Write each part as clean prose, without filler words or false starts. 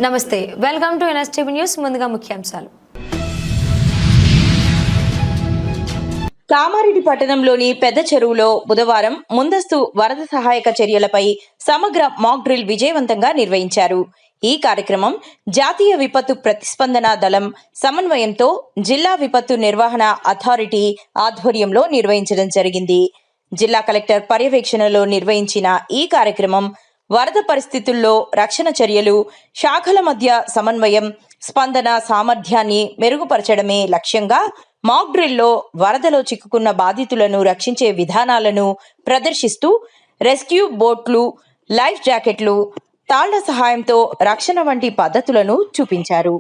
నమస్తే, welcome to NSTV news. ముందుగా ముఖ్యాంశాలు. కామారెడ్డి పట్టణంలోని పెద్ద చెరువులో బుధవారం ముందస్తు వరద సహాయక చర్యలపై సమగ్ర మాక్ డ్రిల్ విజయవంతంగా నిర్వహించారు. ఈ కార్యక్రమం జాతీయ విపత్తు ప్రతిస్పందన దళం సమన్వయంతో జిల్లా విపత్తు నిర్వహణ అథారిటీ ఆధ్వర్యంలో నిర్వహించడం జరిగింది. జిల్లా కలెక్టర్ పర్యవేక్షణలో నిర్వహించిన ఈ కార్యక్రమం వరద పరిస్థితుల్లో రక్షణ చర్యలు, శాఖల మధ్య సమన్వయం, స్పందన సామర్థ్యాన్ని మెరుగుపరచడమే లక్ష్యంగా మాక్ డ్రిల్లో వరదలో చిక్కుకున్న బాధితులను రక్షించే విధానాలను ప్రదర్శిస్తూ రెస్క్యూ బోట్లు, లైఫ్ జాకెట్లు, తాళ్ల సహాయంతో రక్షణ వంటి పద్ధతులను చూపించారు.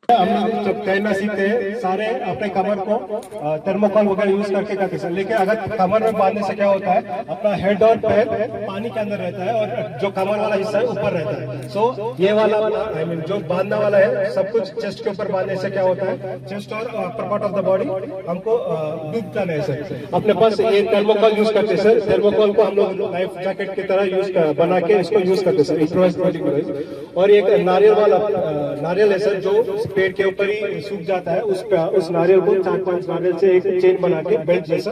हम जब तैरना सीखते हैं सारे अपने कमर को थर्मोकॉल वगैरह यूज करके करते हैं, लेकिन अगर कमर में बांधने से क्या होता है, अपना हेड और पैर पानी के अंदर रहता है और जो कमर वाला हिस्सा है ऊपर रहता है. सो ये वाला जो बांधने वाला है सब कुछ चेस्ट के ऊपर बांधने से क्या होता है, चेस्ट और upper part of the body हमको डूबता नहीं सर. अपने पास ये थर्मोकॉल यूज करते हैं सर. थर्मोकॉल को हम लोग लाइफ जैकेट की तरह यूज बना के इसको यूज करते हैं सर, इम्प्रोवाइज. और एक नारियल है सर जो पेड़ के ऊपर ही सूख जाता है, उस नारियल को 4-5 नारियल से एक चेन बना के बेल्ट जैसा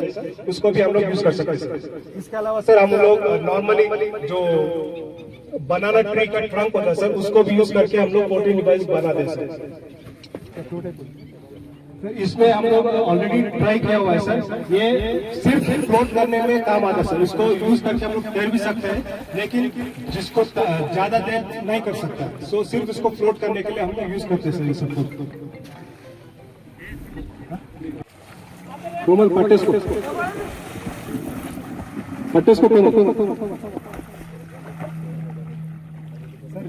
उसको भी हम लोग यूज कर सकते हैं. इसके अलावा सर हम लोग नॉर्मली जो बनाना ट्री का ट्रंक होता है सर उसको भी यूज करके हम लोग फ्लोटिंग डिवाइस बना दें सर. इसमें हम लोग ऑलरेडी ट्राई किया हुआ है सर. ये सिर्फ फ्लोट करने में काम आता है सर. इसको यूज करके हम लोग तैर भी सकते हैं, लेकिन जिसको ज्यादा देर नहीं कर सकता, सो सिर्फ इसको फ्लोट करने के लिए हम लोग यूज करते हैं सर. ये सब कोमल पट्टे को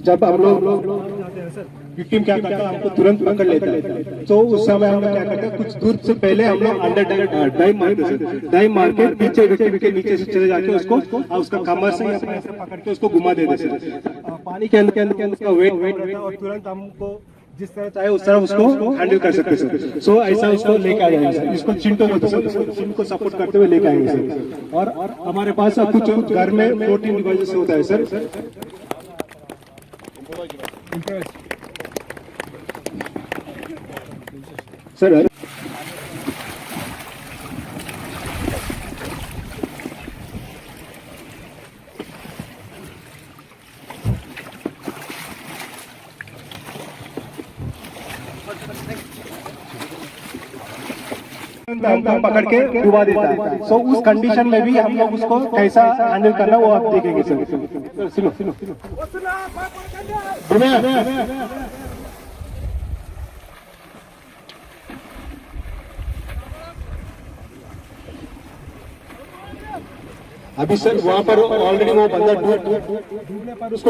जब हम लोग विक्टिम क्या करता है, हमको तुरंत पकड़ लेता है. तो उस समय हम लोग क्या करते हैं, कुछ दूर से पहले हम लोग अंडर डाइव मारते हैं. डाइव मार के पीछे विक्टिम के नीचे से चले जाके उसको उसका कमर से ऐसे पकड़ के उसको घुमा देते हैं. पानी के अंदर उसका वेट रहता है और तुरंत हमको जिस तरह चाहे उस तरह उसको हैंडल कर सकते हैं सर. सो ऐसा उसको लेके आ जाएंगे सर. इसको चिंटो बोलते हैं सर. चिंट को सपोर्ट करते हुए लेके आएंगे सर. और हमारे पास कुछ घर में फ्लोटिंग डिवाइसेस होता है सर. सर हमको पकड़ के डुबा देता है. सो उस कंडीशन में भी हम लोग उसको कैसा हैंडल करना वो आप देखेंगे सर. सुनो अभी सर वहाँ पर ऑलरेडी वो बंदा डूबने पर उसको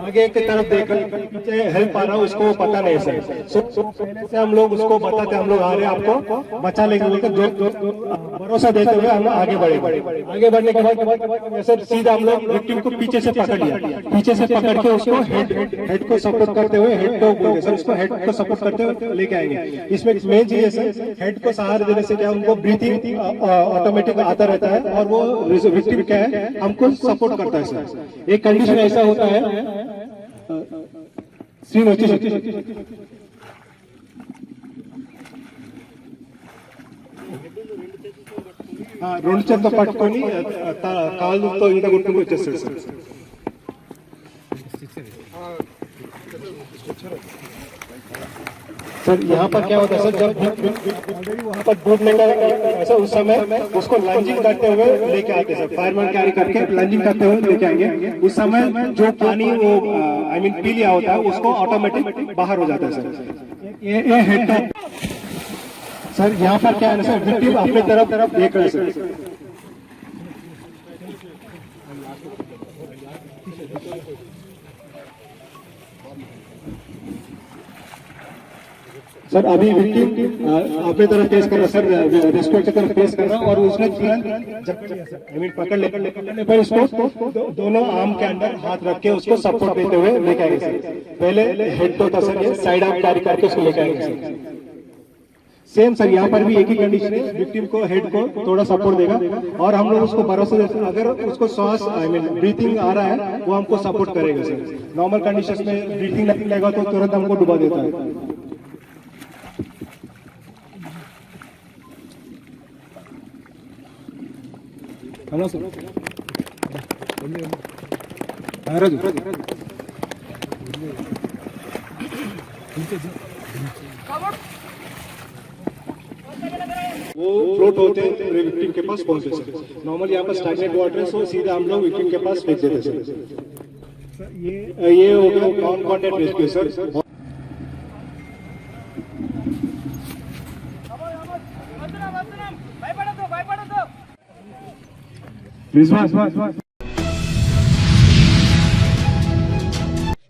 आगे की तरफ देख पीछे हेल्प आ रहा उसको पता नहीं सर. सो पहले से हम लोग उसको बताते हम लोग आ रहे हैं आपको बचा लेंगे बोलकर जो भरोसा देते हुए हम आगे बढ़े. आगे बढ़ने के बाद सर सीधा हम लोग विक्टिम को पीछे से पकड़ लिया. पीछे से पकड़ के उसको हेड को सपोर्ट करते हुए हेड को सर उसको हेड को सपोर्ट करते हुए लेके आएंगे. इसमें मेन चीज है सर, हेड को सहारा देने से क्या उनको ब्रीथिंग ऑटोमेटिक आता रहता है और वो विक्टिम क्या है हमको सपोर्ट करता है सर. एक कंडीशन ऐसा होता है రెండు చేతులతో పట్టుకొని కాళ్ళతో ఇంత గుర్తుకు వచ్చేస్తాడు సార్. सर यहाँ पर क्या होता है सर, जब वहाँ पर डूबने का ऐसा उस समय उसको लंजिंग करते हुए लेके आते हैं सर. फायरमैन कैरी करके लंजिंग करते हुए लेके आएंगे. उस समय जो पानी वो पी लिया होता है उसको ऑटोमेटिक बाहर हो जाता है सर. ये हेड सर यहाँ पर क्या है ना सर, विक्टिम अपने तरफ देख रहे हैं सर. सर अभी विक्टिम अपने तरफ फेस कर रहा सर, रेस्क्यू की तरफ फेस कर रहा और उसने तुरंत पकड़ लेने पर उसको दोनों आर्म के अंदर हाथ रख के उसको सपोर्ट देते हुए लेके आएंगे सर. पहले हेड तो था सर, ये साइड आर्म कैरी करके उसको लेके आएंगे सर. सेम सर यहाँ पर भी एक ही कंडीशन है, विक्टिम को हेड को थोड़ा सपोर्ट देगा और हम लोग उसको भरोसा देते हैं, अगर उसको सांस आई मीन ब्रीथिंग आ रहा है वो हमको सपोर्ट करेगा सर। नॉर्मल कंडीशन में ब्रीथिंग नहीं लगेगा तो तुरंत हमको डुबा देता है। हेलो सर, वो फ्लोट होते हैं विक्टिम के पास पहुंचते सर। नॉर्मल यहाँ पर स्टैग्नेंट वाटर है, सो सीधा हम लोग विक्टिम के पास फेंक देते सर। ये हो गया non contact rescue sir.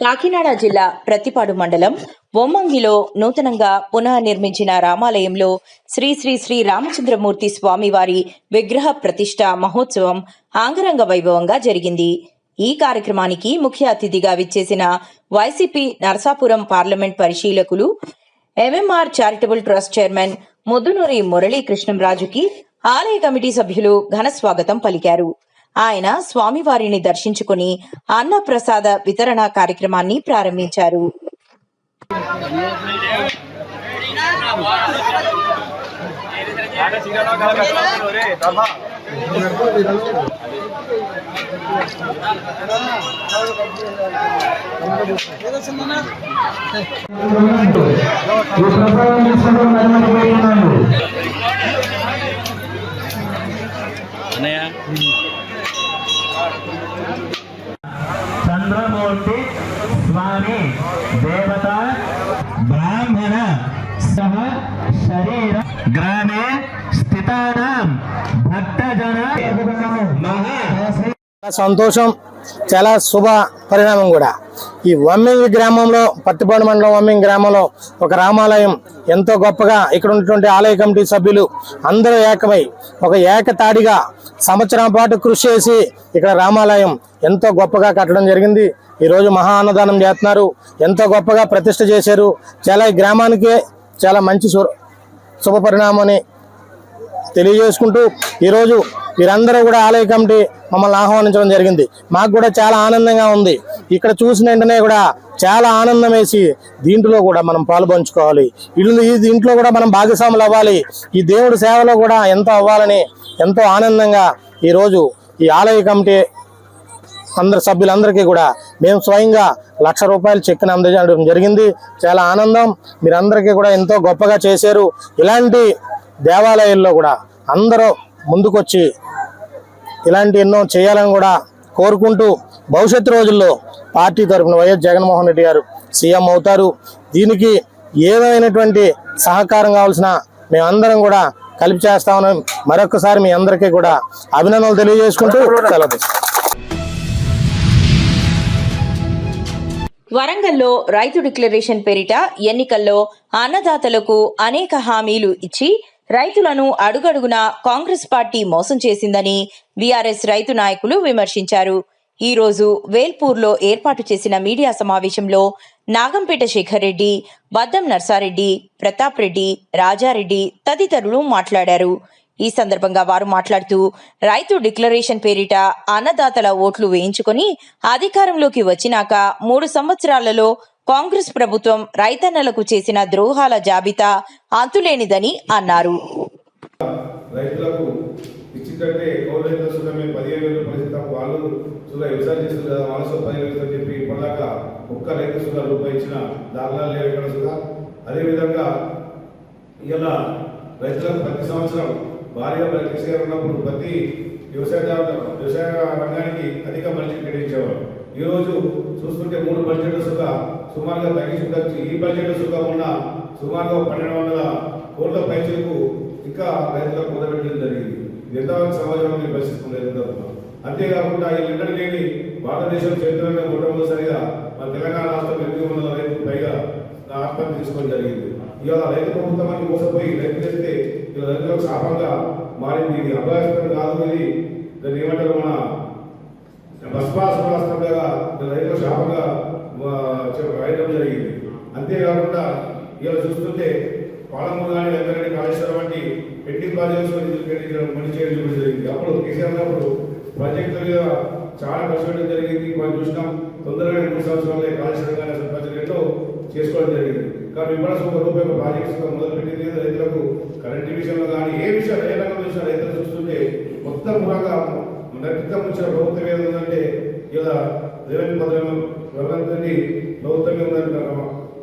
Kakinada జిల్లా ప్రతిపాడు మండలం వొమ్మంగిలో నూతనంగా పునఃనిర్మించిన రామాలయంలో శ్రీ శ్రీ శ్రీ రామచంద్రమూర్తి స్వామివారి విగ్రహ ప్రతిష్ఠ మహోత్సవం అంగరంగ వైభవంగా జరిగింది. ఈ కార్యక్రమానికి ముఖ్య అతిథిగా విచ్చేసిన వైసీపీ నరసాపురం పార్లమెంట్ పరిశీలకులు MMR charitable trust chairman Muddunuri మురళీకృష్ణంరాజుకి ఆలయ కమిటీ సభ్యులు ఘన స్వాగతం పలికారు. ఆయన స్వామివారిని దర్శించుకుని అన్న ప్రసాద వితరణ కార్యక్రమాన్ని ప్రారంభించారు. చంద్రమూర్తి స్వామి దేవత బ్రాహ్మణ సహ శరీర గ్రామే స్థితానాం భక్తజన సంతోషం, చాలా శుభ పరిణామం కూడా. ఈ వమ్మింగ్ గ్రామంలో, పత్తిపాడు మండలం వమ్మింగ్ గ్రామంలో ఒక రామాలయం ఎంతో గొప్పగా ఇక్కడ ఉన్నటువంటి ఆలయ కమిటీ సభ్యులు అందరూ ఏకమై ఒక ఏకతాడిగా సంవత్సరం పాటు కృషి చేసి ఇక్కడ రామాలయం ఎంతో గొప్పగా కట్టడం జరిగింది. ఈరోజు మహా అన్నదానం చేస్తున్నారు, ఎంతో గొప్పగా ప్రతిష్ఠ చేశారు. చాలా ఈ గ్రామానికే చాలా మంచి శుభ పరిణామని తెలియజేసుకుంటూ ఈరోజు వీరందరూ కూడా ఆలయ కమిటీ మమ్మల్ని ఆహ్వానించడం జరిగింది. మాకు కూడా చాలా ఆనందంగా ఉంది. ఇక్కడ చూసిన వెంటనే కూడా చాలా ఆనందం వేసి దీంట్లో కూడా మనం పాలుపంచుకోవాలి, ఈ దీంట్లో కూడా మనం భాగస్వాములు అవ్వాలి, ఈ దేవుడి సేవలో కూడా ఎంతో అవ్వాలని ఎంతో ఆనందంగా ఈరోజు ఈ ఆలయ కమిటీ సభ్యులందరికీ కూడా మేము స్వయంగా ₹1,00,000 చెక్కుని అందజేయడం జరిగింది. చాలా ఆనందం. మీరందరికీ కూడా ఎంతో గొప్పగా చేశారు. ఇలాంటి దేవాలయాల్లో కూడా అందరూ ముందుకొచ్చి ఇలాంటి ఎన్నో చేయాలని కూడా కోరుకుంటూ భవిష్యత్తు రోజుల్లో పార్టీ తరఫున వైఎస్ జగన్మోహన్ రెడ్డి గారు సీఎం అవుతారు. దీనికి ఏదైనటువంటి సహకారం కావాల్సిన మేమందరం కూడా కలిపి చేస్తామని మరొకసారి మీ అందరికీ కూడా అభినందనలు తెలియజేసుకుంటూ సెలవు. వరంగల్లో రైతు డిక్లరేషన్ పేరిట ఎన్నికల్లో అన్నదాతలకు అనేక హామీలు ఇచ్చి రైతులను అడుగడుగునా కాంగ్రెస్ పార్టీ మోసం చేసిందని బీఆర్ఎస్ రైతు నాయకులు విమర్శించారు. ఈ రోజు వేల్పూర్లో ఏర్పాటు చేసిన మీడియా సమావేశంలో నాగంపేట శేఖర్ రెడ్డి, బద్దం నర్సారెడ్డి, ప్రతాప్ రెడ్డి, రాజారెడ్డి తదితరులు మాట్లాడారు. ఈ సందర్భంగా వారు మాట్లాడుతూ రైతు డిక్లరేషన్ పేరిట అన్నదాతల ఓట్లు వేయించుకొని అధికారంలోకి వచ్చినాక 3 సంవత్సరాలలో కాంగ్రెస్ ప్రభుత్వం రైతన్నలకు చేసిన ద్రోహాల జాబితా అంతులేనిదని అన్నారు. రైతులకు ఇచ్చినట్టే గవర్నమెంట్ 15,000 పరిస్థితి వాళ్ళు వ్యవసాయం చేస్తారు కదా, వాళ్ళతో 10,000 అని చెప్పి ఇప్పటిదాకా ఒక్క రైతు రూపాయి ఇచ్చిన దాఖలాలు లేవు ఎక్కడ సుధా. అదేవిధంగా ఇలా రైతులకు ప్రతి సంవత్సరం భారీగా కేసీఆర్ ఉన్నప్పుడు ప్రతి వ్యవసాయ రంగానికి అధిక బడ్జెట్ కేటాయించేవారు. ఈరోజు చూస్తుంటే 3 బడ్జెట్లు సుమారుగా తగ్గించుకోవచ్చు. ఈ బడ్జెట్ ఉన్న సుమారుగా 1,200 కోట్ల పైసలకు ఇంకా రైతులకు మొదలుపెట్టడం జరిగింది. ఎంతవరకు సమాజంలో పరిస్థితి. అంతేకాకుండా ఈ లిండర్ లేని భారతదేశం చరిత్రలో మొట్టమొదటిసారిగా మన తెలంగాణ రాష్ట్రం 800 రైతులకు పైగా ఆత్మహత్య తీసుకోవడం జరిగింది. ఇవాళ రైతు ప్రభుత్వాన్ని మోసపోయి రైతు చేస్తే ఇలా రైతులకు శాపంగా మారింది. ఇది అభయాస్తం కాదు, ఇది దాన్ని ఏమంటారు మన భస్మాసురాస్త్రంగా రైతుల శాపంగా రాయడం జరిగింది. అంతేకాకుండా ఇలా చూస్తుంటే పాలమూరు కానీ వెంకరెడ్డి మనీ చేయడం జరిగింది. అప్పుడు కేసీఆర్ అప్పుడు ప్రాజెక్టుల మీద చాలా ఖర్చు పెట్టడం జరిగింది. మనం చూసినాం తొందరగా 3 సంవత్సరాలే కాళేశ్వరంగా అసలు ప్రాజెక్టులో చేసుకోవడం జరిగింది. కానీ ఇవ్వాల్సి ₹1 ప్రాజెక్ట్స్ మొదలుపెట్టింది రైతులకు కరెంటు విషయంలో కానీ ఏ విషయాలు ఏ రకం విషయాలు రైతులు చూస్తుంటే మొత్తం కూడా నటితం వచ్చిన ప్రభుత్వం ఏదంటే ఇలా రెవెన్యూ పథకం వెళ్ళాలని ప్రభుత్వం ఉందని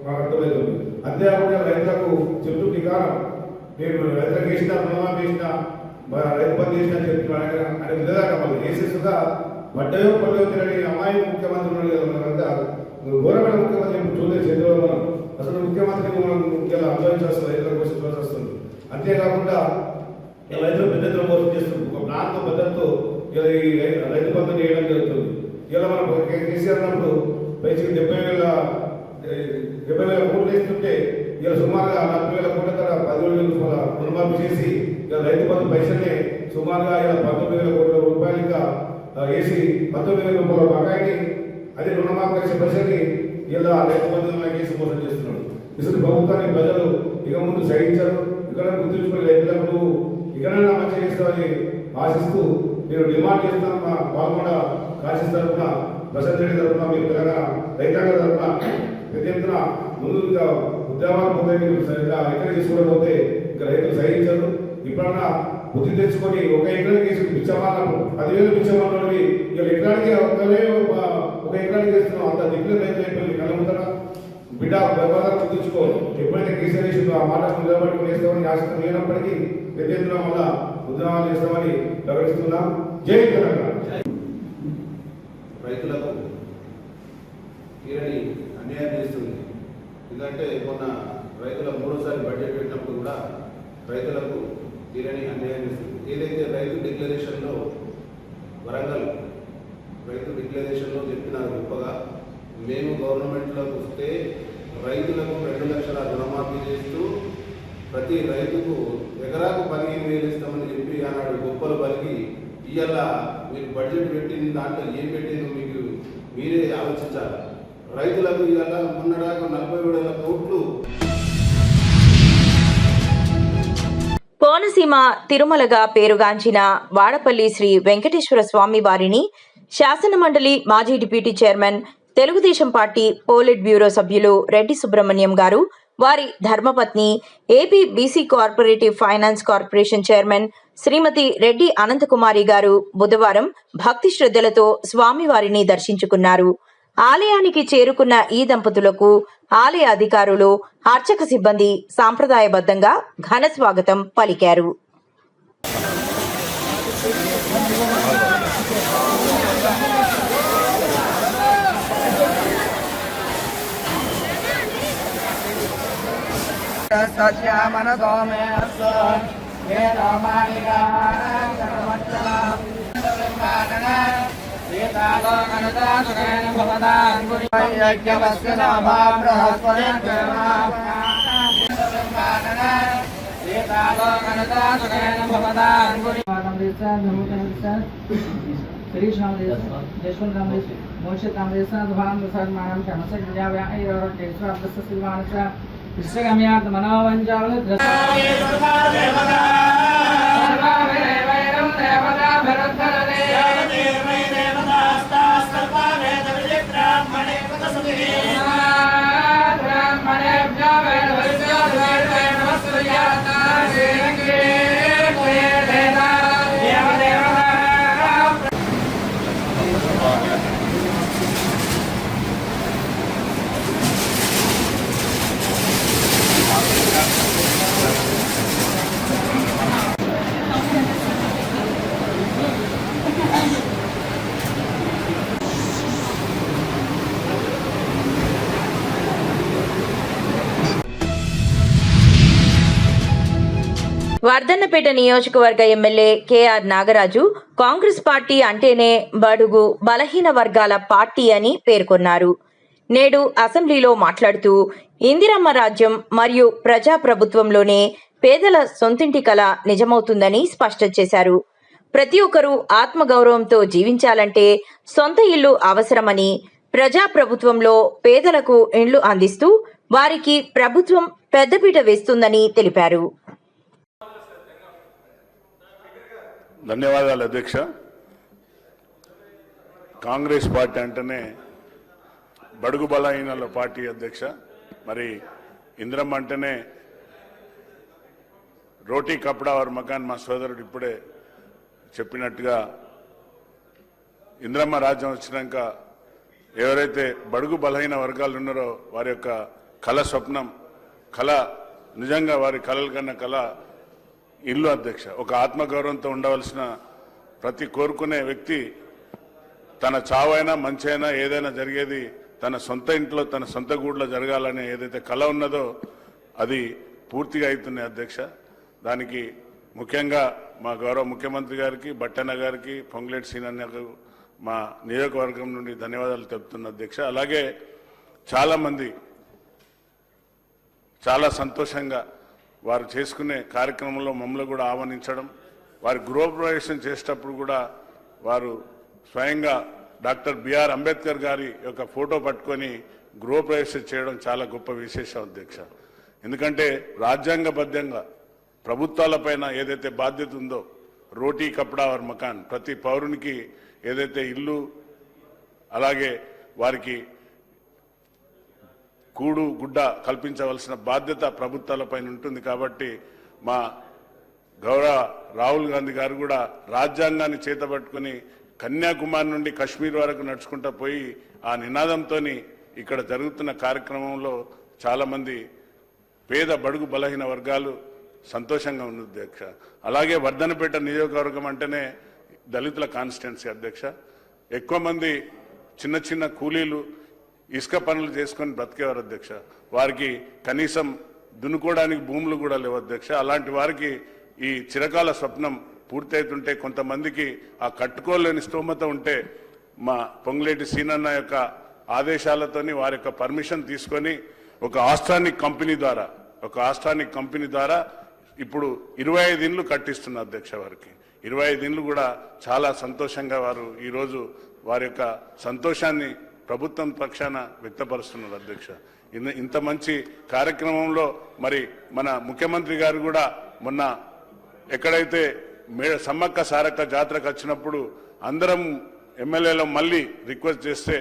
మాకు అర్థమవుతుంది. అంతేకాకుండా రైతులకు చెట్టు నికారం నేను రైతులకు వేసిన రుణమాఫీ వేసిన రైతు బంధు చేసిన చెప్తున్నాను అనే విధంగా మళ్ళీ వేసేసుగా పడ్డయో పడ్డయో తెలియని అమ్మాయి ముఖ్యమంత్రి ఉన్నాడు కదా మనకంతా ఘోరమైన ముఖ్యమంత్రి చూడలేదు చంద్రబాబు మనం అసలు ముఖ్యమంత్రికి మనం ఇలా అనుభవించాల్సిన రైతుల కోసం చూడాల్సి వస్తుంది. అంతేకాకుండా రైతులు పెద్ద ఎత్తున మోసం చేస్తుంది. ఒక ప్రాంత పద్ధతితో ఇలా ఈ రైతు బంధుని వేయడం జరుగుతుంది. ఇలా మనం కేసీఆర్ అన్నప్పుడు పైకి 70,000 కోట్లు వేస్తుంటే ఇలా సుమారుగా 40,000 కోట్ల ద్వారా 17,000 రుణమాఫీ చేసి ఇలా రైతు బంధు పైసల్ని సుమారుగా ఇలా 19,000 కోట్ల రూపాయలు ఇంకా వేసి 19,000 రూపాయల బకాయిని అదే రుణమాఫీ చేసే పైసల్ని ఇలా రైతు బంధువులను కేసు మోసం చేస్తున్నాడు. ఇసలు ప్రభుత్వాన్ని ప్రజలు ఇక ముందు సహించరు. ఇక్కడ గుర్తుంచుకుని రైతులకు ఇకనైనా మంచి చేస్తామని ఆశిస్తూ నేను డిమాండ్ చేస్తున్నాను. మా పాల్గొండ కాశీ తరఫున ప్రశాంత్ రెడ్డి తరఫున మీరు తెలంగాణ రైతాంగ తరఫున పెద్ద ఎత్తున ముందుగా ఉద్యమాలు పోతే ఎక్కడ తీసుకోకపోతే ఇంకా రైతులు సహించరు. ఇప్పుడన్నా బుద్ధి తెచ్చుకొని ఒక ఎకరానికి వేసి పిచ్చమాలను 10,000 పిచ్చమాలని ఇక ఎకరానికి ఒక ఎకరానికి వేస్తున్నాం. అంత దిక్కులు రైతులు అయిపోయింది. కళ్ళ ముందర బిడ్డ వ్యాపారాలు గుర్తుంచుకోవాలి. ఎప్పుడైతే కేసీఆర్ వేసిందో ఆ మాట నిలబడుకుని వేస్తామని ఆశతో లేనప్పటికీ పెద్ద ఎత్తున వల్ల ఉద్యమాలు చేస్తామని ప్రకటిస్తున్నాం. జై తెలంగాణ. రైతులకు తీరని అన్యాయం చేస్తుంది. ఎందుకంటే మొన్న రైతుల 3వ బడ్జెట్ పెట్టినప్పుడు కూడా రైతులకు తీరని అన్యాయం చేస్తుంది. ఏదైతే రైతు డిక్లరేషన్లో వరంగల్ రైతు డిక్లరేషన్లో చెప్పినారు గొప్పగా, మేము గవర్నమెంట్లోకి వస్తే రైతులకు 2 లక్షల రుణమాఫీ చేస్తూ ప్రతి రైతుకు ఎకరాకు 15,000 ఇస్తామని చెప్పి ఆనాడు గొప్పలు పలికి ఇవాళ మీరు బడ్జెట్ పెట్టిన దాంట్లో ఏం పెట్టిందో మీకు మీరే ఆలోచించాలి. రైతులకు ఇవాళ మొన్నడాక 47,000 కోట్లు. కోనసీమ తిరుమలగా పేరుగాంచిన వాడపల్లి శ్రీ వెంకటేశ్వర స్వామి వారిని శాసనమండలి మాజీ deputy chairman Telugu Desam party politburo సభ్యులు రెడ్డి సుబ్రహ్మణ్యం గారు, వారి ధర్మపత్ని AP BC cooperative finance corporation chairman Shrimati Reddy Anantakumari గారు బుధవారం భక్తి శ్రద్ధలతో స్వామివారిని దర్శించుకున్నారు. ఆలయానికి చేరుకున్న ఈ దంపతులకు ఆలయ అధికారులు, అర్చక సిబ్బంది సాంప్రదాయబద్ధంగా ఘన స్వాగతం పలికారు. వర్ధన్నపేట నియోజకవర్గ ఎమ్మెల్యే కేఆర్ నాగరాజు కాంగ్రెస్ పార్టీ అంటేనే బడుగు బలహీన వర్గాల పార్టీ అని పేర్కొన్నారు. నేడు అసెంబ్లీలో మాట్లాడుతూ ఇందిరమ్మ రాజ్యం మరియు ప్రజాప్రభుత్వంలోనే పేదల సొంతింటి కల నిజమవుతుందని స్పష్టం చేశారు. ప్రతి ఒక్కరూ ఆత్మగౌరవంతో జీవించాలంటే సొంత ఇల్లు అవసరమని, ప్రజాప్రభుత్వంలో పేదలకు ఇండ్లు అందిస్తూ వారికి ప్రభుత్వం పెద్దపీట వేస్తుందని తెలిపారు. ధన్యవాదాలు అధ్యక్ష. కాంగ్రెస్ పార్టీ అంటేనే బడుగు బలహీనల పార్టీ అధ్యక్ష. మరి ఇందిరమ్మ అంటేనే రోటీ కపడా వారి మకాన్ మా సోదరుడు ఇప్పుడే చెప్పినట్టుగా ఇందిరమ్మ రాజ్యం వచ్చినాక ఎవరైతే బడుగు బలహీన వర్గాలు ఉన్నారో వారి యొక్క కళ స్వప్నం కళ నిజంగా వారి కళల కన్నా కళ ఇల్లు అధ్యక్ష. ఒక ఆత్మగౌరవంతో ఉండవలసిన ప్రతి కోరుకునే వ్యక్తి తన చావైనా మంచైనా ఏదైనా జరిగేది తన సొంత ఇంట్లో తన సొంత గూడులో జరగాలనే ఏదైతే కళ ఉన్నదో అది పూర్తిగా అవుతుంది అధ్యక్ష. దానికి ముఖ్యంగా మా గౌరవ ముఖ్యమంత్రి గారికి, బట్టన్న గారికి, పొంగులేటి సీనన్నకు మా నియోజకవర్గం నుండి ధన్యవాదాలు తెలుపుతున్న అధ్యక్ష. అలాగే చాలామంది చాలా సంతోషంగా వారు చేసుకునే కార్యక్రమంలో మమ్మల్ని కూడా ఆహ్వానించడం, వారి గృహప్రవేశం చేసేటప్పుడు కూడా వారు స్వయంగా డాక్టర్ బిఆర్ అంబేద్కర్ గారి యొక్క ఫోటో పట్టుకొని గృహప్రవేశం చేయడం చాలా గొప్ప విశేషం అధ్యక్ష. ఎందుకంటే రాజ్యాంగబద్ధంగా ప్రభుత్వాలపైన ఏదైతే బాధ్యత ఉందో రోటీ కపడా వారి మకాన్, ప్రతి పౌరునికి ఏదైతే ఇల్లు అలాగే వారికి కూడు గుడ్డ కల్పించవలసిన బాధ్యత ప్రభుత్వాలపైన ఉంటుంది. కాబట్టి మా గౌరవ రాహుల్ గాంధీ గారు కూడా రాజ్యాంగాన్ని చేతబట్టుకుని కన్యాకుమారి నుండి కాశ్మీర్ వరకు నడుచుకుంటూ పోయి ఆ నినాదంతో ఇక్కడ జరుగుతున్న కార్యక్రమంలో చాలామంది పేద బడుగు బలహీన వర్గాలు సంతోషంగా ఉంది అధ్యక్ష. అలాగే వర్ధనపేట నియోజకవర్గం అంటేనే దళితుల కాన్స్టిట్యున్సీ అధ్యక్ష. ఎక్కువ మంది చిన్న చిన్న కూలీలు ఇసుక పనులు చేసుకొని బ్రతికేవారు అధ్యక్ష. వారికి కనీసం దున్నుకోవడానికి భూములు కూడా లేవు అధ్యక్ష. అలాంటి వారికి ఈ చిరకాల స్వప్నం పూర్తవుతుంటే కొంతమందికి ఆ కట్టుకోలేని స్తోమత ఉంటే మా పొంగులేటి సీనన్న యొక్క ఆదేశాలతోని వారి యొక్క పర్మిషన్ తీసుకొని ఒక ఆస్ట్రానిక్ కంపెనీ ద్వారా ఇప్పుడు 25 ఇండ్లు కట్టిస్తున్న అధ్యక్ష. వారికి 25 ఇండ్లు కూడా చాలా సంతోషంగా వారు ఈరోజు వారి యొక్క సంతోషాన్ని ప్రభుత్వం పక్షాన వ్యక్తపరుస్తున్నారు అధ్యక్ష. ఇంత మంచి కార్యక్రమంలో మరి మన ముఖ్యమంత్రి గారు కూడా మొన్న ఎక్కడైతే సమ్మక్క సారక్క జాతరకు వచ్చినప్పుడు అందరం ఎమ్మెల్యేలో మళ్ళీ రిక్వెస్ట్ చేస్తే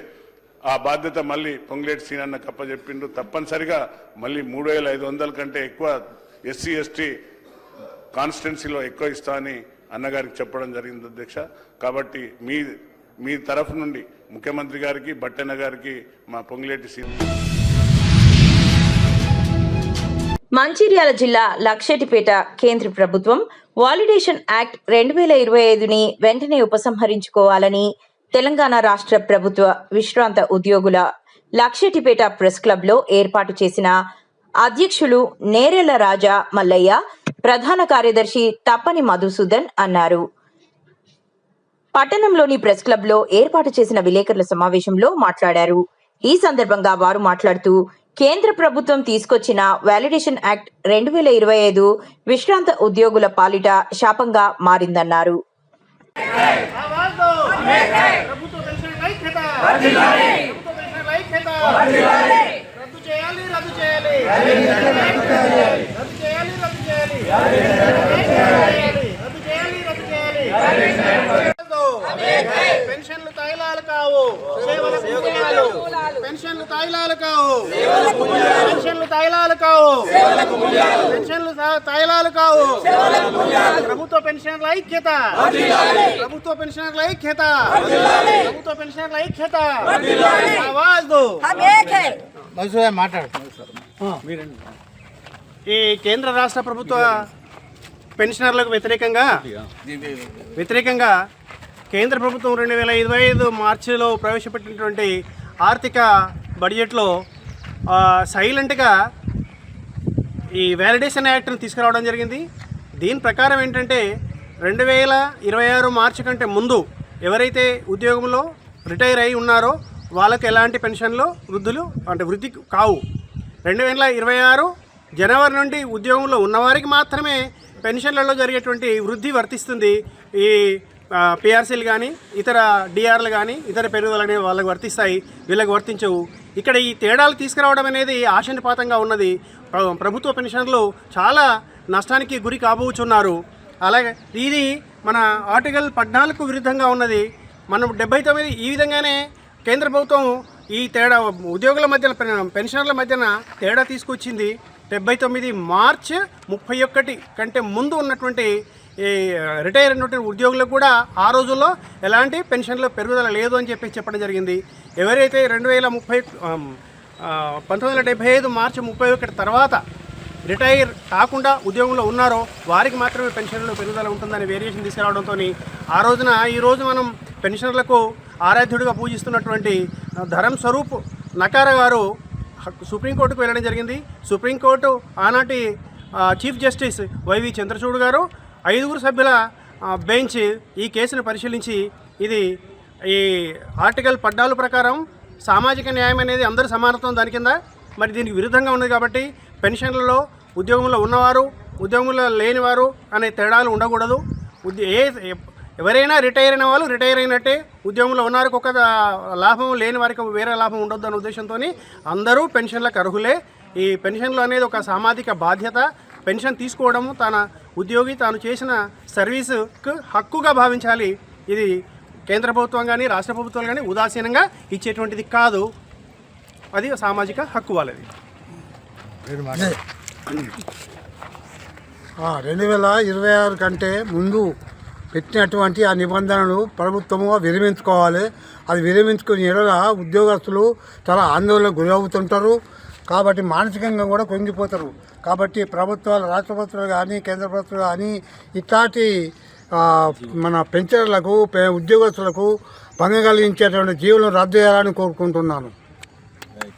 ఆ బాధ్యత మళ్ళీ పొంగులేటి సీనన్నకు అప్పచెప్పిండు. తప్పనిసరిగా మళ్ళీ 3500 కంటే ఎక్కువ ఎస్సీ ఎస్టీ కాన్స్టిట్యున్సీలో ఎక్కువ ఇస్తా అని అన్నగారికి చెప్పడం జరిగింది అధ్యక్ష. కాబట్టి మీ తరఫు నుండి ముఖ్యమంత్రి గారికి, బట్టన్న గారికి మా పొంగులేటి సీనన్న. మంచిర్యాల జిల్లా లక్షెటిపేట కేంద్ర ప్రభుత్వం వాలిడేషన్ యాక్ట్ 2025ని వెంటనే ఉపసంహరించుకోవాలని తెలంగాణ రాష్ట్ర ప్రభుత్వ విశ్రాంత ఉద్యోగుల లక్షెటిపేట ప్రెస్ క్లబ్ లో ఏర్పాటు చేసిన అధ్యక్షులు నేరెళ్ల రాజా మల్లయ్య, ప్రధాన కార్యదర్శి తప్పని మధుసూదన్ అన్నారు. పట్టణంలోని ప్రెస్ క్లబ్ లో ఏర్పాటు చేసిన విలేకరుల సమావేశంలో మాట్లాడారు. ఈ సందర్భంగా వారు మాట్లాడుతూ కేంద్ర ప్రభుత్వం తీసుకొచ్చిన వాలిడేషన్ యాక్ట్ 2025 విశ్రాంత ఉద్యోగుల పాలిట శాపంగా మారిందన్నారు. పెన్షన్లు తాయిలాలు కావు, పెన్షన్లు తాయిలాలు కావు, పెన్షన్లు తాయిలాలు కావు, పెన్షన్లు తాయిలాలు కావు. ప్రభుత్వ పెన్షన్ల ఐక్యత, ప్రభుత్వ పెన్షన్ల ఐక్యత, ప్రభుత్వ పెన్షన్ల ఐక్యత. ఈ కేంద్ర రాష్ట్ర ప్రభుత్వ పెన్షనర్లకు వ్యతిరేకంగా కేంద్ర ప్రభుత్వం 2025 మార్చిలో ప్రవేశపెట్టినటువంటి ఆర్థిక బడ్జెట్లో సైలెంట్గా ఈ వ్యాలిడేషన్ యాక్ట్ని తీసుకురావడం జరిగింది. దీని ప్రకారం ఏంటంటే 2026 మార్చి కంటే ముందు ఎవరైతే ఉద్యోగంలో రిటైర్ అయి ఉన్నారో వాళ్ళకి ఎలాంటి పెన్షన్లు వృద్ధి కావు. 2026 జనవరి నుండి ఉద్యోగంలో ఉన్నవారికి మాత్రమే పెన్షన్లలో జరిగేటువంటి వృద్ధి వర్తిస్తుంది. ఈ పిఆర్సీలు కానీ ఇతర డిఆర్లు కానీ ఇతర పెరుగుదల అనేవి వాళ్ళకి వర్తిస్తాయి, వీళ్ళకి వర్తించవు. ఇక్కడ ఈ తేడాలు తీసుకురావడం అనేది ఆశానిపాతంగా ఉన్నది. ప్రభుత్వ పెన్షన్లు చాలా నష్టానికి గురి కాబోచున్నారు. అలాగే ఇది మన ఆర్టికల్ 14కు విరుద్ధంగా ఉన్నది. మనం 79 ఈ విధంగానే కేంద్ర ప్రభుత్వం ఈ తేడా ఉద్యోగుల మధ్యన పెన్షనర్ల మధ్యన తేడా తీసుకొచ్చింది. 79 మార్చి 31 కంటే ముందు ఉన్నటువంటి ఈ రిటైర్ అయినటువంటి ఉద్యోగులకు కూడా ఆ రోజుల్లో ఎలాంటి పెన్షన్ల పెరుగుదల లేదు అని చెప్పడం జరిగింది. ఎవరైతే 1975 మార్చి 31 తర్వాత రిటైర్ కాకుండా ఉద్యోగంలో ఉన్నారో వారికి మాత్రమే పెన్షన్లో పెరుగుదల ఉంటుందని వేరియేషన్ తీసుకురావడంతో ఆ రోజున ఈరోజు మనం పెన్షనర్లకు ఆరాధ్యుడిగా పూజిస్తున్నటువంటి ధరం స్వరూప్ నకార గారు సుప్రీంకోర్టుకు వెళ్ళడం జరిగింది. సుప్రీంకోర్టు ఆనాటి చీఫ్ జస్టిస్ వైవి చంద్రచూడ్ గారు 5 సభ్యుల బెంచ్ ఈ కేసును పరిశీలించి ఇది ఈ ఆర్టికల్ 14 ప్రకారం సామాజిక న్యాయం అనేది అందరూ సమానత్వం దాని కింద మరి దీనికి విరుద్ధంగా ఉన్నది కాబట్టి పెన్షన్లలో ఉద్యోగంలో ఉన్నవారు ఉద్యోగంలో లేనివారు అనే తేడాలు ఉండకూడదు. ఎవరైనా రిటైర్ అయిన వాళ్ళు రిటైర్ అయినట్టే, ఉద్యోగంలో ఉన్న వారికి ఒక లాభం లేని వారికి వేరే లాభం ఉండొద్దు అనే ఉద్దేశంతో అందరూ పెన్షన్లకు అర్హులే. ఈ పెన్షన్లు అనేది ఒక సామాజిక బాధ్యత. పెన్షన్ తీసుకోవడము తన ఉద్యోగి తాను చేసిన సర్వీసుకు హక్కుగా భావించాలి. ఇది కేంద్ర ప్రభుత్వం కానీ రాష్ట్ర ప్రభుత్వాలు కానీ ఉదాసీనంగా ఇచ్చేటువంటిది కాదు. అది సామాజిక హక్కు వాళ్ళది. 2026 కంటే ముందు పెట్టినటువంటి ఆ నిబంధనలు ప్రభుత్వము విరమించుకోవాలి. అది విరమించుకుని ఎడల ఉద్యోగస్తులు చాలా ఆందోళనకు గురవుతుంటారు. కాబట్టి మానసికంగా కూడా కుంగిపోతారు. కాబట్టి ప్రభుత్వాలు రాష్ట్ర ప్రభుత్వాలు కానీ కేంద్ర ప్రభుత్వాలు కానీ ఇట్లాంటి మన పెన్షనర్లకు ఉద్యోగస్తులకు భంగం కలిగించేటువంటి జీవులను రద్దు చేయాలని కోరుకుంటున్నాను.